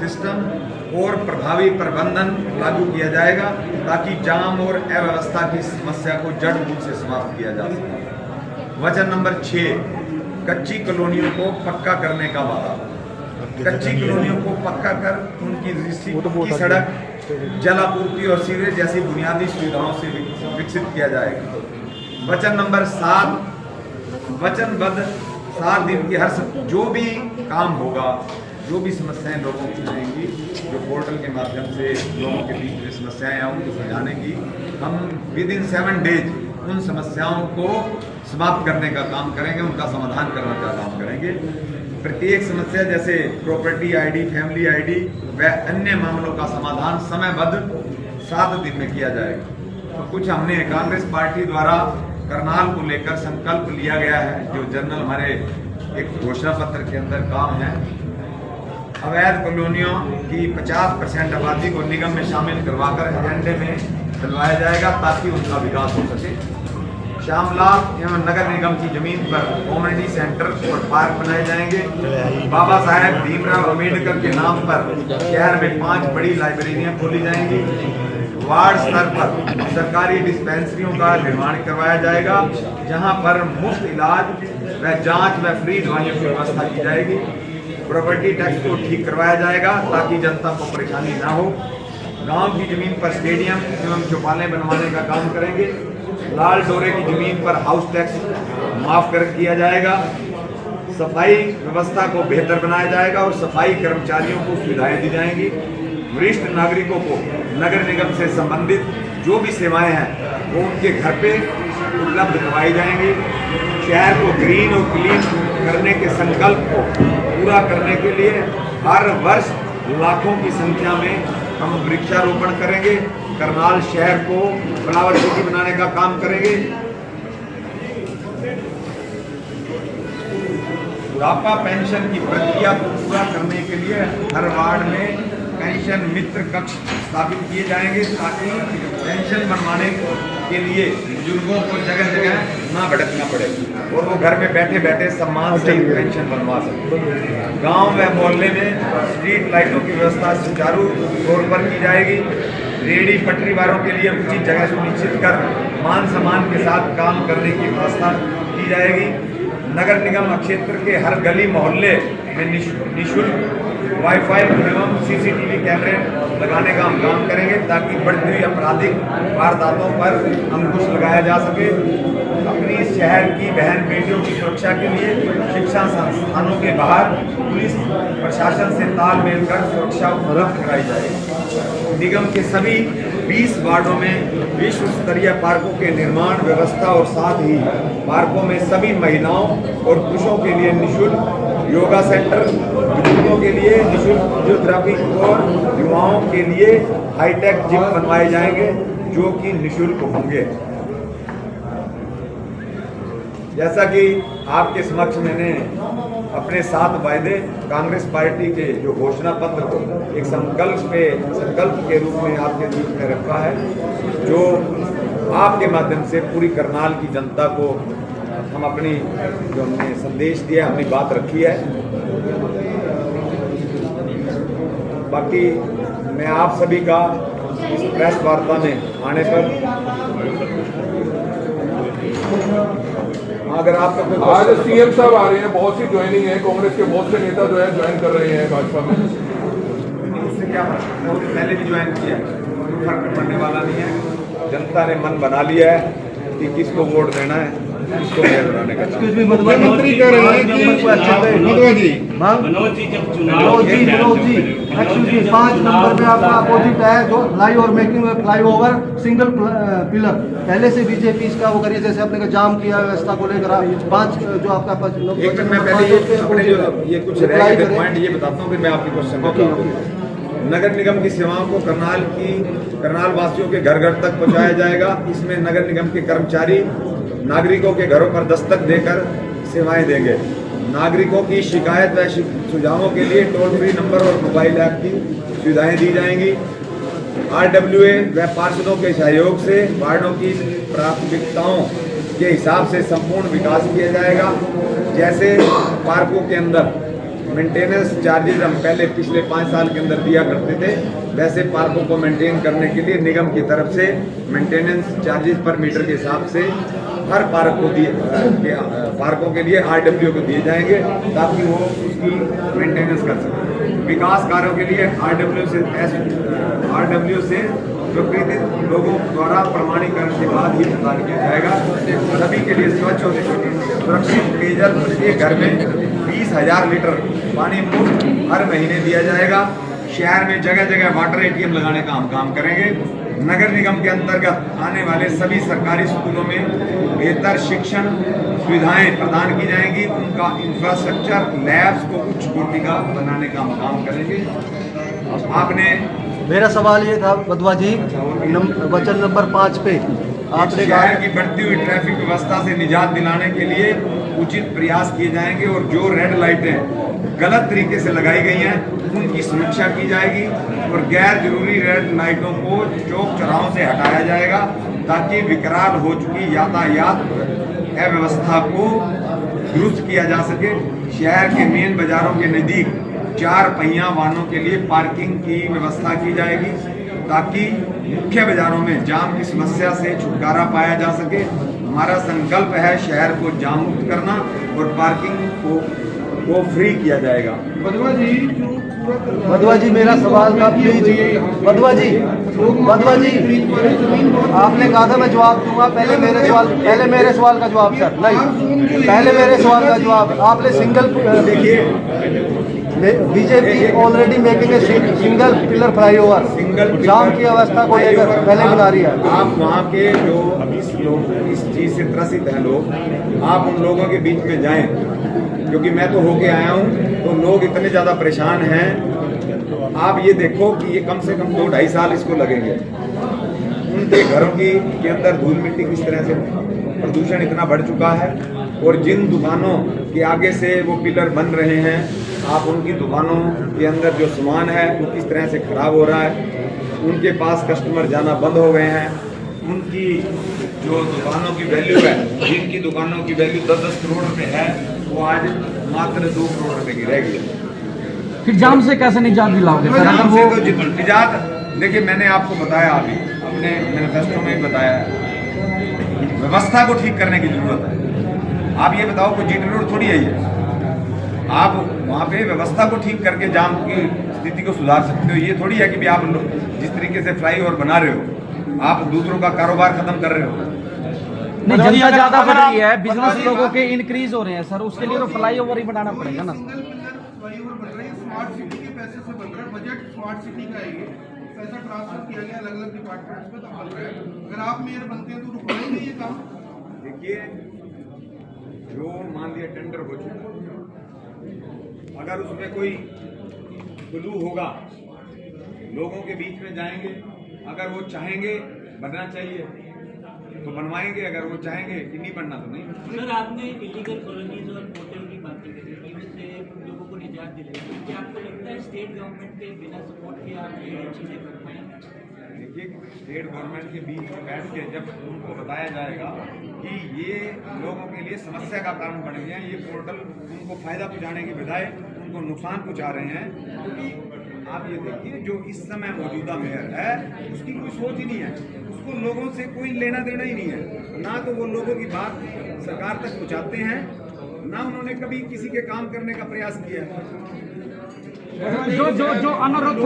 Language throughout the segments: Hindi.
सिस्टम और प्रभावी प्रबंधन लागू किया जाएगा ताकि जाम और अव्यवस्था की समस्या को जड़ मूल से समाप्त किया जा सके। वचन नंबर 6, कच्ची कॉलोनियों को पक्का करने का वादा। कच्ची कॉलोनियों को पक्का कर उनकी सड़क, जल आपूर्ति और सीवरेज जैसी बुनियादी सुविधाओं से विकसित किया जाएगा। वचन नंबर 7, वचनबद्ध 7 दिन की जो भी काम होगा, जो भी समस्याएं लोगों की रहेंगी, जो पोर्टल के माध्यम से लोगों के बीच में समस्याएं हैं उनको सुलझाने की, हम विदिन 7 डेज उन समस्याओं को समाप्त करने का काम करेंगे, उनका समाधान करने का काम करेंगे। प्रत्येक समस्या जैसे प्रॉपर्टी आईडी, फैमिली आईडी व अन्य मामलों का समाधान समयबद्ध 7 दिन में किया जाएगा। तो कुछ हमने कांग्रेस पार्टी द्वारा करनाल को लेकर संकल्प लिया गया है, जो जर्नल हमारे एक घोषणा पत्र के अंदर काम है। अवैध कॉलोनियों की 50% आबादी को निगम में शामिल करवाकर एजेंडे में डलवाया जाएगा ताकि उनका विकास हो सके। श्यामलाल एवं नगर निगम की जमीन पर कम्युनिटी सेंटर और पार्क बनाए जाएंगे। बाबा साहेब भीमराव अम्बेडकर के नाम पर शहर में 5 बड़ी लाइब्रेरियां खोली जाएंगी। वार्ड स्तर पर सरकारी डिस्पेंसरियों का निर्माण करवाया जाएगा, जहां पर मुफ्त इलाज व जांच व फ्री दवाइयों की व्यवस्था की जाएगी। प्रॉपर्टी टैक्स को ठीक करवाया जाएगा ताकि जनता को परेशानी ना हो। गांव की जमीन पर स्टेडियम एवं चौपालें बनवाने का काम करेंगे। लाल डोरे की जमीन पर हाउस टैक्स माफ कर किया जाएगा। सफाई व्यवस्था को बेहतर बनाया जाएगा और सफाई कर्मचारियों को सुविधाएं दी जाएंगी। वरिष्ठ नागरिकों को नगर निगम से संबंधित जो भी सेवाएं हैं वो उनके घर पे उपलब्ध करवाई जाएंगी। शहर को ग्रीन और क्लीन करने के संकल्प को पूरा करने के लिए हर वर्ष लाखों की संख्या में हम वृक्षारोपण करेंगे। करनाल शहर को फ्लावर सिटी बनाने का काम करेंगे। बुढ़ापा पेंशन की प्रक्रिया को पूरा करने के लिए हर वार्ड में पेंशन मित्र कक्ष स्थापित किए जाएंगे ताकि पेंशन बनवाने के लिए बुजुर्गों को जगह जगह ना भटकना पड़े और वो घर में बैठे बैठे सम्मान से पेंशन बनवा सके। गांव व मोहल्ले में स्ट्रीट लाइटों की व्यवस्था सुचारू तौर पर की जाएगी। रेहड़ी पटरी वालों के लिए उचित जगह सुनिश्चित कर मान सम्मान के साथ काम करने की व्यवस्था की जाएगी। नगर निगम क्षेत्र के हर गली मोहल्ले में निःशुल्क वाईफाई एवं सीसीटीवी कैमरे लगाने का हम काम करेंगे ताकि बढ़ती हुई आपराधिक वारदातों पर अंकुश लगाया जा सके। अपनी शहर की बहन बेटियों की सुरक्षा के लिए शिक्षा संस्थानों के बाहर पुलिस प्रशासन से तालमेल कर सुरक्षा उपलब्ध कराई जाएगी। निगम के सभी 20 वार्डों में विश्व स्तरीय पार्कों के निर्माण व्यवस्था और साथ ही पार्कों में सभी महिलाओं और पुरुषों के लिए निःशुल्क योगा सेंटर, बुजुर्गों के लिए निःशुल्क फिजियोथेरेपी और युवाओं के लिए हाईटेक जिम बनवाए जाएंगे जो कि निःशुल्क होंगे। जैसा कि आपके समक्ष मैंने अपने 7 वायदे कांग्रेस पार्टी के जो घोषणा पत्र को एक संकल्प के रूप में आपके बीच में रखा है, जो आपके माध्यम से पूरी करनाल की जनता को हम अपनी जो हमने संदेश दिया, अपनी बात रखी है। बाकी मैं आप सभी का इस प्रेस वार्ता में आने पर अगर आपका कोई आज सीएम साहब आ रहे हैं, बहुत सी ज्वाइनिंग है, कांग्रेस के बहुत से नेता जो है ज्वाइन कर रहे हैं भाजपा में। इससे क्या पहले भी ज्वाइन किया, कोई फर्क पड़ने वाला नहीं है। जनता ने मन बना लिया है कि किसको वोट देना है, किसको मेयर बनाने का। मुख्यमंत्री कह रहे हैं कि मनोज जी 5 नंबर पे आपका अपोजिट है जो flyover making flyover single pillar पहले से बीजेपी इसका वो करिए, जैसे आपने जाम किया व्यवस्था को लेकर 5 जो आपका एक मिनट मैं पहले ये कुछ पॉइंट ये बताता हूँ, फिर मैं आपके क्वेश्चन नगर निगम की सेवाओं को करनाल वासियों के घर घर तक पहुंचाया जाएगा। इसमें नगर निगम के कर्मचारी नागरिकों के घरों पर दस्तक देकर सेवाएं देंगे। नागरिकों की शिकायत व सुझावों के लिए टोल फ्री नंबर और मोबाइल ऐप की सुविधाएं दी जाएंगी। RWA व पार्षदों के सहयोग से वार्डों की प्राथमिकताओं के हिसाब से संपूर्ण विकास किया जाएगा। जैसे पार्कों के अंदर मेंटेनेंस चार्जेस हम पहले पिछले 5 साल के अंदर दिया करते थे, वैसे पार्कों को मेंटेन करने के लिए निगम की तरफ से मेंटेनेंस चार्जेस पर मीटर के हिसाब से हर पार्क को पार्कों के लिए RWO को दिए जाएंगे ताकि वो उसकी मेंटेनेंस कर सकें। विकास कार्यों के लिए RWO से स्वीकृत लोगों द्वारा प्रमाणीकरण के बाद ही प्रदान किया जाएगा। सभी के लिए स्वच्छ और सुरक्षित पेयजल प्रत्येक घर में 20,000 लीटर पानी मुफ्त हर महीने दिया जाएगा। शहर में जगह जगह वाटर ATM लगाने का हम काम करेंगे। नगर निगम के अंतर्गत आने वाले सभी सरकारी स्कूलों में बेहतर शिक्षण सुविधाएं प्रदान की जाएंगी। उनका इंफ्रास्ट्रक्चर लैब्स को उच्च कोटि का बनाने का हम काम करेंगे। आपने मेरा सवाल ये था वधवा जी, वचन नंबर 5 पे आपने शहर की बढ़ती हुई ट्रैफिक व्यवस्था से निजात दिलाने के लिए उचित प्रयास किए जाएंगे और जो रेड लाइटें गलत तरीके से लगाई गई हैं उनकी सुरक्षा की जाएगी और गैर जरूरी रेड लाइटों को चौक चौराहों से हटाया जाएगा ताकि विकराल हो चुकी यातायात अव्यवस्था को दुरुस्त किया जा सके। शहर के मेन बाजारों के नजदीक 4 पहिया वाहनों के लिए पार्किंग की व्यवस्था की जाएगी ताकि मुख्य बाजारों में जाम की समस्या से छुटकारा पाया जा सके। हमारा संकल्प है शहर को जाम मुक्त करना और पार्किंग को फ्री किया जाएगा। वधवा जी मेरा सवाल था प्लीज। वधवा जी आपने कहा था मैं जवाब दूंगा, पहले मेरे सवाल का जवाब सर। नहीं, पहले मेरे सवाल का जवाब। आपने single BJP already making a single pillar flyover jam की अवस्था को लेकर पहले बना रही है। आप वहाँ के जो इस चीज से त्रसित हैं लोग, आप उन लोगों के बीच में जाएं क्योंकि मैं तो होके आया हूँ, तो लोग इतने ज़्यादा परेशान हैं। आप ये देखो कि ये कम से कम 2-2.5 साल इसको लगेंगे। उनके घरों के अंदर धूल मिट्टी किस तरह से, प्रदूषण इतना बढ़ चुका है और जिन दुकानों के आगे से वो पिलर बन रहे हैं, आप उनकी दुकानों के अंदर जो सामान है वो किस तरह से खराब हो रहा है। उनके पास कस्टमर जाना बंद हो गए हैं। उनकी जो दुकानों की वैल्यू है, जिनकी दुकानों की वैल्यू 10-10 करोड़ रुपए है, वो आज मात्र 2 करोड़ रुपए की रह गई। फिर जाम से कैसे निजात दिलाओगे सर? अगर वो तो निजात, देखिए मैंने आपको बताया, अभी अपने मैनिफेस्टो में भी बताया, व्यवस्था को ठीक करने की जरूरत है। आप ये बताओ कोई जीटी रोड थोड़ी है ये, आप वहाँ पे व्यवस्था को ठीक करके जाम की स्थिति को सुधार सकते हो। ये थोड़ी है कि भी आप जिस तरीके से फ्लाईओवर बना रहे हो, आप दूसरों का कारोबार खत्म कर रहे हो। नहीं, जनता ज्यादा बढ़ रही है, बिजनेस लोगों के इंक्रीज हो रहे हैं सर, उसके लिए तो फ्लाईओवर ही बनाना पड़ेगा ना। फ्लाईओवर बन रहा है, स्मार्ट सिटी के पैसे से बन रहा है। बजट स्मार्ट सिटी का है, ये पैसा ट्रांसफर किया गया अलग अलग डिपार्टमेंट्स में, तो बन रहा है। अगर आप मेयर बनते हैं तो रुकवाएंगे ये काम? देखिए, जो मान लिया टेंडर हो चुका, अगर उसमें कोई क्लू होगा, लोगों के बीच में जाएंगे, अगर वो चाहेंगे बनना चाहिए तो बनवाएंगे, अगर वो चाहेंगे कि नहीं बनना तो नहीं। सर, आपने इलीगल कॉलोनीज और पोर्टल की बात की थी, उससे लोगों को निजात दिलाई। क्या आपको लगता है स्टेट गवर्नमेंट के बिना सपोर्ट के आप ये चीज़ें कर पाएंगे? देखिए, स्टेट गवर्नमेंट के बीच में बैठ के जब उनको बताया जाएगा कि ये लोगों के लिए समस्या का कारण बन गया, ये पोर्टल उनको फायदा पहुंचाने की बजाय उनको नुकसान पहुंचा रहे हैं, क्योंकि आप ये देखिए जो इस समय मौजूदा मेयर है उसकी कोई सोच ही नहीं है, उसको लोगों से कोई लेना देना ही नहीं है। ना तो वो लोगों की बात सरकार तक पहुंचाते हैं, ना उन्होंने कभी किसी के काम करने का प्रयास किया है। जो अनुरोध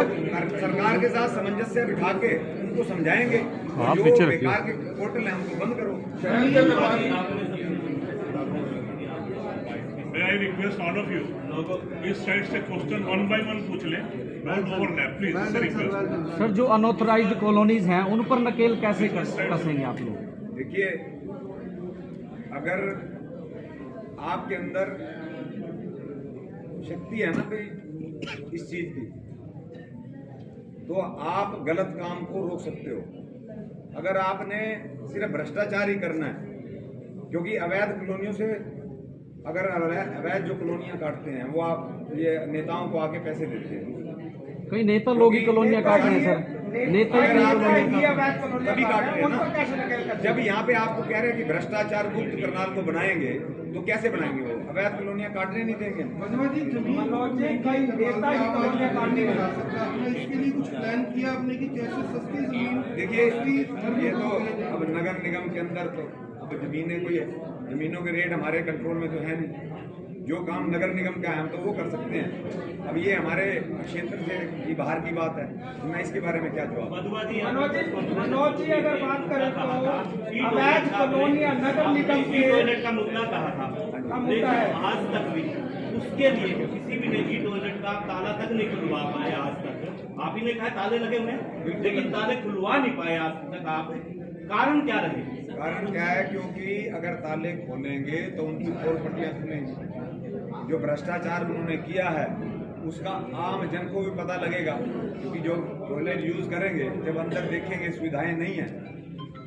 सरकार के साथ सामंजस्य बिठा के उनको समझाएंगे, जो बेकार के पोर्टल है उनको बंद करो। I request all of you, इस साइड से क्वेश्चन 1 by 1 पूछ लें, don't overlap please, request. Sir, जो अनऑथराइज्ड कॉलोनीज हैं उन पर नकेल कैसे कसेंगे आप लोग? देखिए, अगर आपके अंदर शक्ति है ना कोई इस चीज की, तो आप गलत काम को रोक सकते हो। अगर आपने सिर्फ भ्रष्टाचार ही करना है, क्योंकि अवैध कॉलोनियों से, अगर अवैध जो कॉलोनियां काटते हैं वो आप ये नेताओं को आके पैसे देते हैं। कई नेता लोग ही कॉलोनियां काट रहे हैं सर। नेता ही अगर आप नहीं ये अवैध कॉलोनियां तभी काट रहे हैं ना। जब यहाँ पे आपको कह रहे हैं कि भ्रष्टाचार मुक्त करनाल को बनाएंगे, तो कैसे बनाएंगे? वो अवैध कॉलोनियां काटने नहीं देंगे। मनोज जी, जमीन कई नेता ही कॉलोनियां काटने बना सकता है। आपने इसके लिए कुछ प्लान किया आपने कि कैसे सस्ती जमीन? देखिए, ये तो अब नगर निगम के अंदर तो अब जमीनों के रेट हमारे कंट्रोल में तो है नहीं। जो काम नगर निगम का है हम तो वो कर सकते हैं। अब ये हमारे क्षेत्र से ये बाहर की बात है, तो मैं इसके बारे में क्या जवाब? मनोज जी, अगर बात करें तो अवैध कॉलोनियां नगर निगम के टॉयलेट का मुद्दा कहा था, लेकिन आज तक भी उसके लिए किसी भी निजी टॉयलेट का ताला तक नहीं खुलवा पाए आज तक। आप ही ने कहा ताले लगे हुए हैं, लेकिन ताले खुलवा नहीं पाए आज तक। आप कारण क्या रहे? कारण क्या है? क्योंकि अगर ताले खोलेंगे तो उनकी पोल पट्टियां खुलेंगी। जो भ्रष्टाचार उन्होंने किया है उसका आम जन को भी पता लगेगा, क्योंकि जो टॉयलेट यूज करेंगे जब अंदर देखेंगे सुविधाएं नहीं है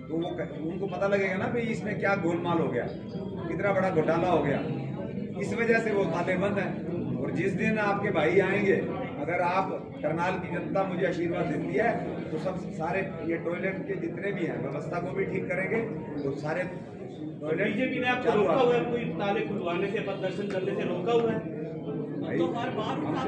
तो वो उनको पता लगेगा ना भाई इसमें क्या गोलमाल हो गया, कितना बड़ा घोटाला हो गया। इस वजह से वो ताले बंद हैं। और जिस दिन आपके भाई आएंगे, अगर आप करनाल की जनता मुझे आशीर्वाद देती है तो सब सारे ये टॉयलेट के जितने भी हैं व्यवस्था को भी ठीक करेंगे। तो सारे बीजेपी ने आपको रोका हुआ है कोई ताले खुलवाने से, प्रदर्शन करने से रोका हुआ है? तो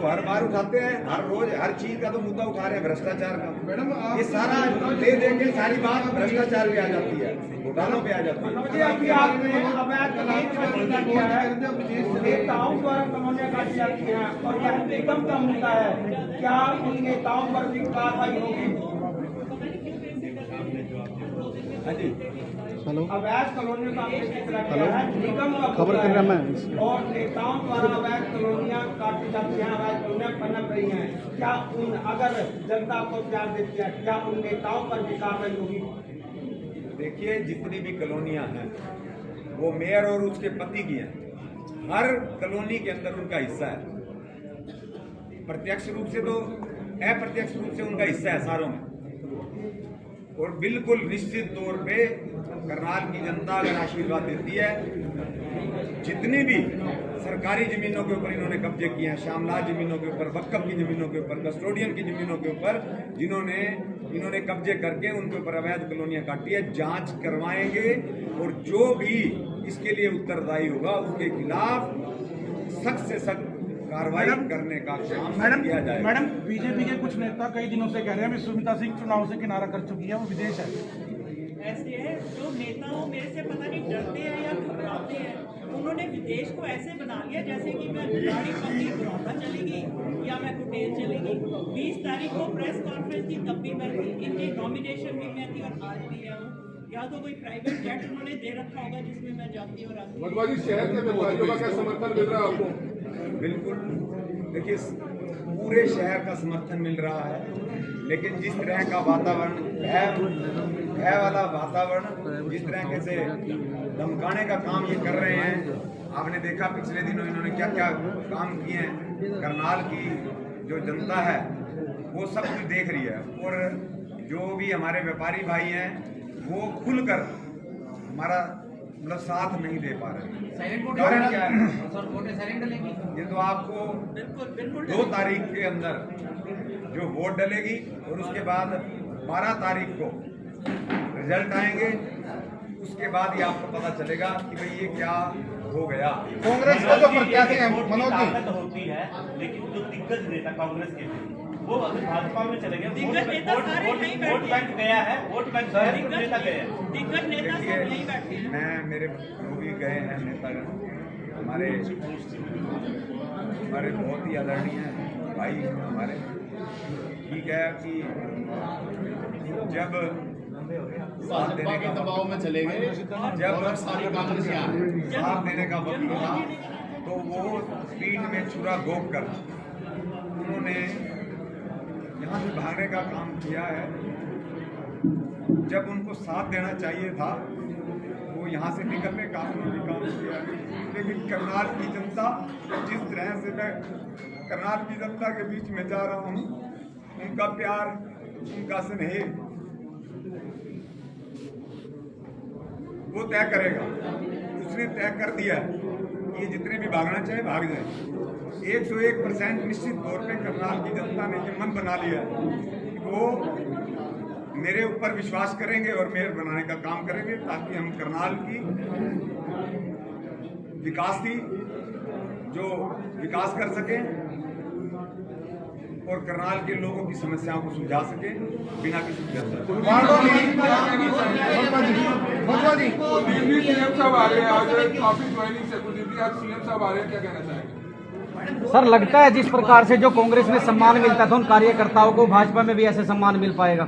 हर बार उठाते हैं, हर रोज हर चीज का तो मुद्दा उठा रहे हैं, भ्रष्टाचार का। मैडम ये सारा दे देंगे, सारी बात भ्रष्टाचार पे आ जाती है, घोटालों पे आ जाती है। नेताओं द्वारा कॉलोनियां काटी जाती हैं और यह निगम का मुद्दा है, क्या उन नेताओं पर भी कार्रवाई होगी? हेलो, अवैध कॉलोनियों का आपने जिक्र किया है, निगम का खबर कर रहा मैं। और नेताओं द्वारा अवैध कॉलोनियां काटी जाती हैं, अवैध कॉलोनियां पनप रही हैं। क्या उन अगर जनता को प्यार देती है, क्या उन नेताओं पर भी कार्रवाई होगी? देखिए, जितनी भी कॉलोनियां हैं वो मेयर और उसके पति की हैं। हर कॉलोनी के अंदर उनका हिस्सा है, प्रत्यक्ष रूप से तो अप्रत्यक्ष रूप से उनका हिस्सा है सारों में। और बिल्कुल निश्चित तौर पे करनाल की जनता अगर आशीर्वाद देती है, जितनी भी सरकारी जमीनों के ऊपर इन्होंने कब्जे किए हैं, श्यामलाल जमीनों के ऊपर, वक्फ की जमीनों के ऊपर, कस्टोडियन की जमीनों के ऊपर इन्होंने कब्जे करके उनके ऊपर अवैध कॉलोनियां काटी है, जांच करवाएंगे। और जो भी इसके लिए उत्तरदायी होगा उसके खिलाफ सख्त से सख्त कार्रवाई करने का काम किया जाएगा। मैडम, बीजेपी के कुछ नेता कई दिनों से कह रहे हैं सुमिता सिंह चुनाव से किनारा कर चुकी है, वो विदेश है। ऐसे है जो नेता हो मेरे से पता नहीं डरते हैं या घबराते हैं। उन्होंने विदेश को ऐसे बना लिया जैसे कि मैं गाड़ी पकड़ी बड़ौदा चली गई या मैं कुटेल चली गई। 20 तारीख को प्रेस कॉन्फ्रेंस थी, तब भी मैं थी, इनके नॉमिनेशन भी मैं थी और आज भी है। या तो कोई प्राइवेट जेट उन्होंने दे रखा होगा जिसमें मैं जाती और आती। मधुआ जी, शहर के व्यापारियों का क्या समर्थन मिल रहा है आपको? बिल्कुल, देखिए पूरे शहर का समर्थन मिल रहा है, लेकिन जिस तरह का वातावरण भय वाला वातावरण, जिस तरह से धमकाने का काम ये कर रहे हैं, आपने देखा पिछले दिनों इन्होंने क्या क्या काम किए हैं। करनाल की जो जनता है वो सब कुछ देख रही है, और जो भी हमारे व्यापारी भाई हैं वो खुलकर हमारा मतलब साथ नहीं दे पा रहे। कारण क्या है? ये तो आपको 2 तारीख के अंदर जो वोट डलेगी और उसके बाद 12 तारीख को रिजल्ट आएंगे, उसके बाद ही आपको पता चलेगा कि भाई ये क्या हो गया। कांग्रेस का जो प्रत्याशी है मनोज जी, ताकत होती है, लेकिन जो दिग्गज नेता कांग्रेस के वो अगर भाजपा में चले गए, दिग्गज नेता सारे नहीं बैठे। वोट बैंक गया है, वोट बैंक नेता गए हैं। दिग्गज नेता सब नहीं बैठे हैं। मैं मेरे जो भी गए हैं नेतागण हमारे बहुत ही आदरणीय भाई हमारे, ठीक है कि जब साथ देने का दबाव में चले गए, जब सारी कांग्रेस साथ देने का वक्त था तो वो पीठ में छुरा घोंप कर उन्होंने यहाँ से भागने का काम किया है। जब उनको साथ देना चाहिए था वो यहाँ से निकलने का उन्होंने काम किया है। लेकिन करनाल की जनता, जिस तरह से मैं करनाल की जनता के बीच में जा रहा हूँ, उनका प्यार, उनका स्नेह वो तय करेगा। उसने तय कर दिया कि ये जितने भी भागना चाहे भाग जाए। 101% निश्चित तौर पे करनाल की जनता ने ये मन बना लिया कि वो वो मेरे ऊपर विश्वास करेंगे और मेयर बनाने का काम करेंगे, ताकि हम करनाल की विकास की जो विकास कर सकें और करनाल के लोगों की समस्याओं को सुलझा सकें बिना किसी सीएम साहब आ रहे हैं आज, काफी ज्वाइनिंग से कुलदीप जी आज सीएम साहब आ रहे हैं, क्या कहना चाहेंगे? सर लगता है जिस प्रकार से जो कांग्रेस में सम्मान मिलता था उन कार्यकर्ताओं को भाजपा में भी ऐसे सम्मान मिल पाएगा?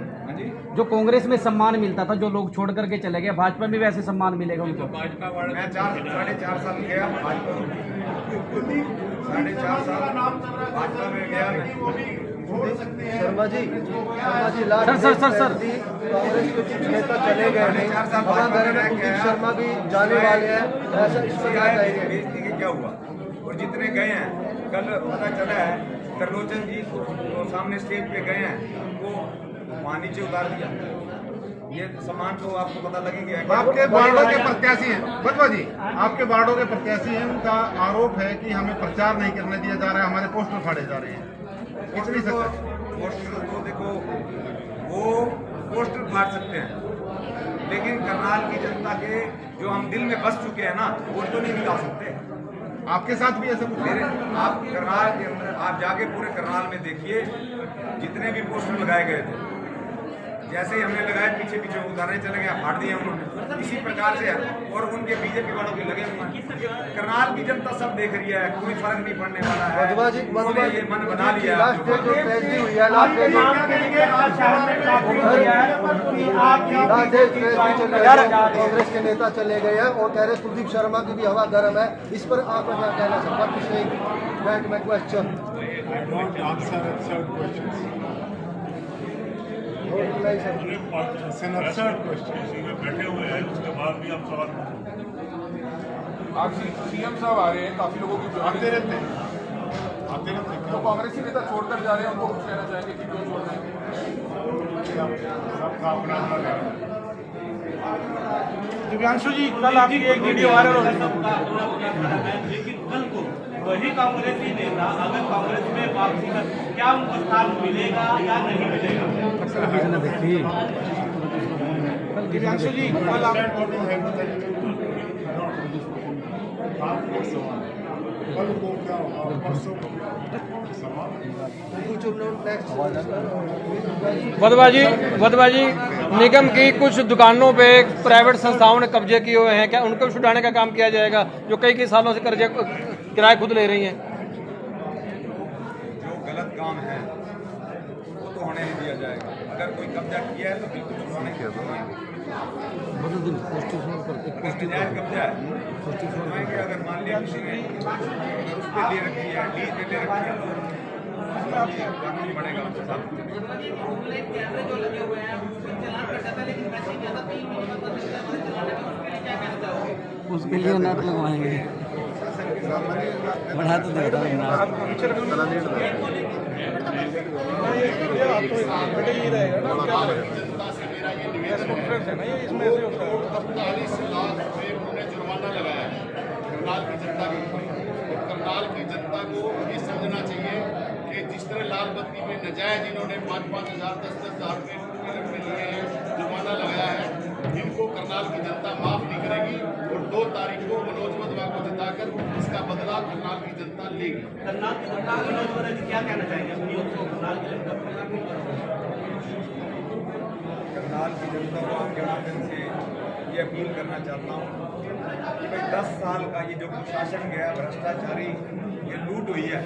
जो कांग्रेस में सम्मान मिलता था, जो लोग छोड़ करके चले गए, भाजपा में भी ऐसे सम्मान मिलेगा उनको? मैं 4.5 साल गया भाजपा, 4.5 साल भाजपा में गया मैं। शर्मा जी लास्ट सर कांग्रेस के कुछ नेता चले गए हैं, हवा में कुलदीप शर्मा भी जाने वाले हैं, ऐसा इस पर क्या कहेंगे? बेइज्जती के क्या हुआ? और जितने गए हैं, कल पता चला है त्रिलोचन जी तो सामने स्टेज पे गए हैं, उनको वहाँ नीचे उतार दिया। ये सम्मान तो आपको पता लग ही गया। आपके वार्डों के प्रत्याशी हैं बजवा जी, आपके वार्डों के प्रत्याशी हैं, उनका आरोप है कि हमें प्रचार नहीं करने दिया जा रहा है, हमारे पोस्टर फाड़े जा रहे हैं। पोस्टर तो देखो, वो पोस्टर फाड़ सकते हैं, लेकिन करनाल की जनता के जो हम दिल में बस चुके हैं ना, वो तो नहीं निकाल सकते। आपके साथ भी ऐसा कुछ मेरे आप करनाल के अंदर आप जाके पूरे करनाल में देखिए, जितने भी पोस्टर लगाए गए थे, जैसे ही हमने लगाए पीछे पीछे उतारने चले गए, फाड़ दिए उन्होंने। इसी प्रकार से और उनके बीजेपी वालों के लगे हुए हैं। करनाल की जनता सब देख रही है, कोई फर्क नहीं पड़ने वाला है। उन्होंने ये मन बना लिया। लास्ट डेट जो ट्रेजडी हुई है, लास्ट डेट कांग्रेस के नेता चले गए हैं और कह रहे कुलदीप शर्मा की भी हवा गर्म है, इस पर आप क्या कहना चाहते हैं? क्वेश्चन बैठे हुए हैं, उसके बाद भी आप सवाल आज सीएम साहब आ रहे हैं, काफी लोगों की आते रहते हैं, तो कांग्रेसी नेता छोड़कर जा रहे हैं, उनको कुछ कहना चाहेंगे कि क्यों छोड़ रहे हैं? दिव्यांशु जी कल आपकी एक वीडियो वायरल हो रही, लेकिन कल को वही कांग्रेसी नेता अगर कांग्रेस में वापसी कर, क्या उनको स्थान मिलेगा या नहीं मिलेगा? दिव्यांशु जी कल आप वधवा जी निगम की कुछ दुकानों पे प्राइवेट संस्थाओं ने कब्जे किए हुए हैं, क्या उनको छुड़ाने का काम किया जाएगा, जो कई सालों से कर्जे किराए खुद ले रही हैं? जो गलत काम है वो तो होने नहीं दिया जाएगा। अगर कोई कब्जा किया है तो बिल्कुल छुड़वाने के नजायज कब्जा है, अगर मान लिया किसी ने उस पे ले रखी है, लीज पे ले रखी है, तो कानून बनेगा उसके साथ। उसके लिए नेट लगवाएंगे, बढ़ा तो देता इसमें से होता है 40 लाख रुपए उन्होंने जुर्माना लगाया है करनाल की जनता के ऊपर। करनाल की जनता को ये समझना चाहिए कि जिस तरह लाल बत्ती में नजायज इन्होंने 5-5 हज़ार 10-10 हज़ार रुपये लिए हैं, जुर्माना लगाया है, इनको करनाल की जनता माफ नहीं करेगी और 2 तारीख को मनोज वधवा को जिताकर इसका बदला करनाल की जनता लेगी। करनाल की जनता मनोज वधवा जी क्या कहना चाहेंगे अपनी ओर से करनाल की जनता? करनाल की जनता को आपके माध्यम से ये अपील करना चाहता हूँ कि भाई 10 साल का ये जो कुशासन गया, भ्रष्टाचारी ये लूट हुई है,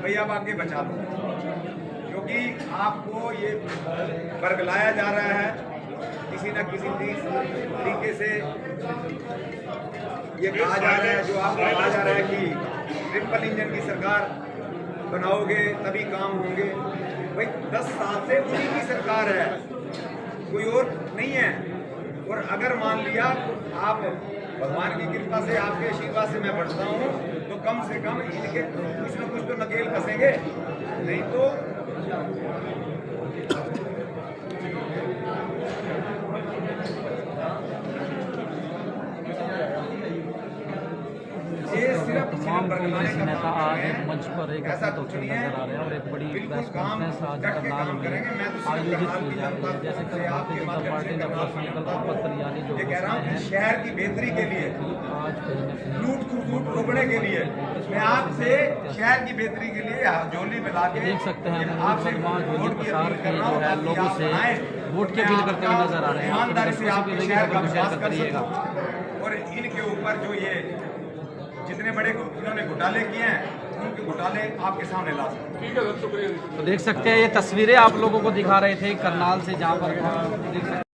भाई अब आगे बचा दो, क्योंकि आपको ये बरगलाया जा रहा है किसी न किसी तरीके से। ये कहा जा रहा है, जो आपको कहा जा रहा है कि ट्रिपल इंजन की सरकार बनाओगे तभी काम होंगे। भाई 10 साल से उन्हीं की सरकार है, कोई और नहीं है। और अगर मान लिया आप भगवान की कृपा से, आपके आशीर्वाद से मैं बढ़ता हूँ, तो कम से कम इनके कुछ न कुछ तो नकेल फंसेंगे, नहीं तो ये सिर्फ तमाम कांग्रेसी नेता आज एक मंच पर एक ऐसा अपने कुछ तौर नहीं नजर है। आ रहे हैं और एक बड़ी बिल्कुल प्रेस काम कॉन्फ्रेंस आज डट के करनाल काम में करेंगे। मैं तो आयोजित करनाल की की जा रही है। जनता जैसे कल से भारतीय आपके जनता माध्यम पार्टी से ने अपना संकल्प पत्र यानी जो ये कह रहा घोषणाएं हूँ हैं कि शहर की बेहतरी के लिए, आज कहीं न कहीं लूट खसूट रोकने के लिए मैं आपसे शहर की बेहतरी के लिए झोली में ला के देख सकते हैं हम आपसे मुसलमान वोट झोली की प्रसार अपील की कर रहा जो हूं है ताकि लोगों आप से आएं। वोट की अपील करते हुए नजर आ रहे हैं। आपके ईमानदारी से दर्शकों आपके से शहर का अपील शेयर विकास कर करिएगा। सकते और इनके ऊपर जो ये जितने बड़े इन्होंने घोटाले किए हैं उनके घोटाले आपके सामने ला सकते ठीक है सर, शुक्रिया जी। तो देख सकते हैं ये तस्वीरें आप लोगों को दिखा रहे थे करनाल से, जहाँ पर देख सकते हैं